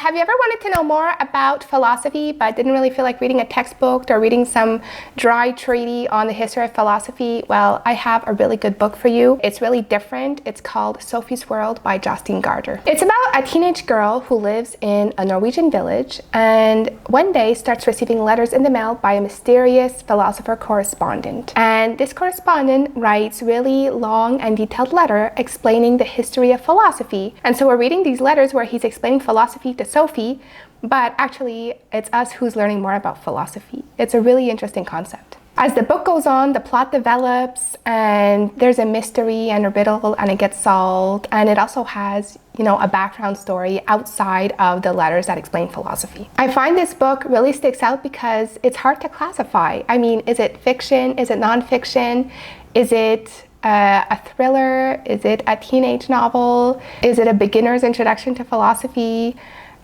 Have you ever wanted to know more about philosophy but didn't really feel like reading a textbook or reading some dry treatise on the history of philosophy? Well, I have a really good book for you. It's really different. It's called Sophie's World by Jostein Gaarder. It's about a teenage girl who lives in a Norwegian village and one day starts receiving letters in the mail by a mysterious philosopher correspondent. And this correspondent writes really long and detailed letter explaining the history of philosophy. And so we're reading these letters where he's explaining philosophy to Sophie, but actually it's us who's learning more about philosophy. It's a really interesting concept. As the book goes on, the plot develops and there's a mystery and a riddle and it gets solved, and it also has, a background story outside of the letters that explain philosophy. I find this book really sticks out because it's hard to classify. I mean, is it fiction? Is it nonfiction? Is it a thriller? Is it a teenage novel? Is it a beginner's introduction to philosophy?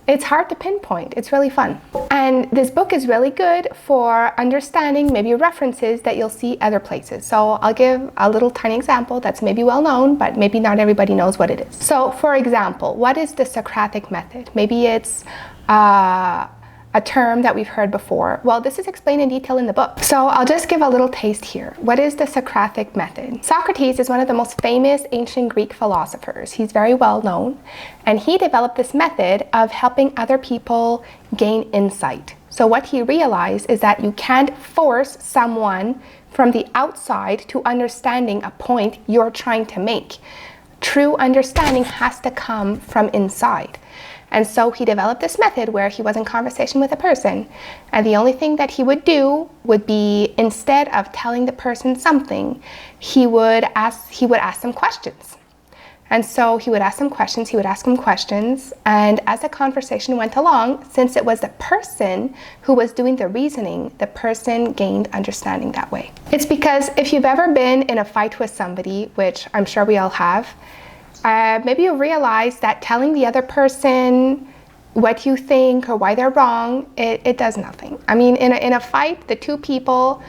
It's hard to pinpoint. It's really fun. And this book is really good for understanding maybe references that you'll see other places. So I'll give a little tiny example that's maybe well known, but maybe not everybody knows what it is. So for example, what is the Socratic method? Maybe it's a term that we've heard before. Well, this is explained in detail in the book. So I'll just give a little taste here. What is the Socratic method? Socrates is one of the most famous ancient Greek philosophers. He's very well known, and he developed this method of helping other people gain insight. So what he realized is that you can't force someone from the outside to understanding a point you're trying to make. True understanding has to come from inside. And so he developed this method where he was in conversation with a person, and the only thing that he would do would be, instead of telling the person something, he would ask them questions. And so he would ask them questions, and as the conversation went along, since it was the person who was doing the reasoning, the person gained understanding that way. It's because if you've ever been in a fight with somebody, which I'm sure we all have, maybe you realize that telling the other person what you think or why they're wrong, it does nothing. I mean, in a fight, the two people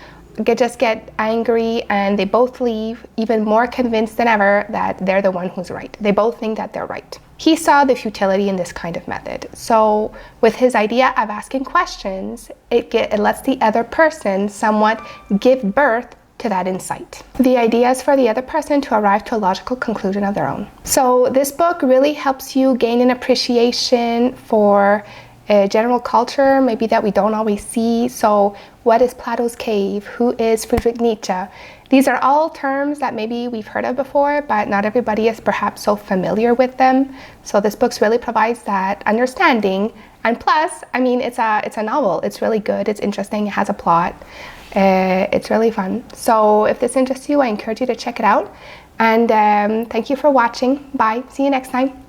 just get angry and they both leave even more convinced than ever that they're the one who's right. They both think that they're right. He saw the futility in this kind of method. So with his idea of asking questions, it lets the other person somewhat give birth to that insight. The idea is for the other person to arrive to a logical conclusion of their own. So this book really helps you gain an appreciation for a general culture, maybe that we don't always see. So what is Plato's cave? Who is Friedrich Nietzsche? These are all terms that maybe we've heard of before, but not everybody is perhaps so familiar with them. So this book really provides that understanding. And plus, I mean, it's a novel. It's really good. It's interesting. It has a plot. It's really fun. So if this interests you, I encourage you to check it out. And thank you for watching. Bye. See you next time.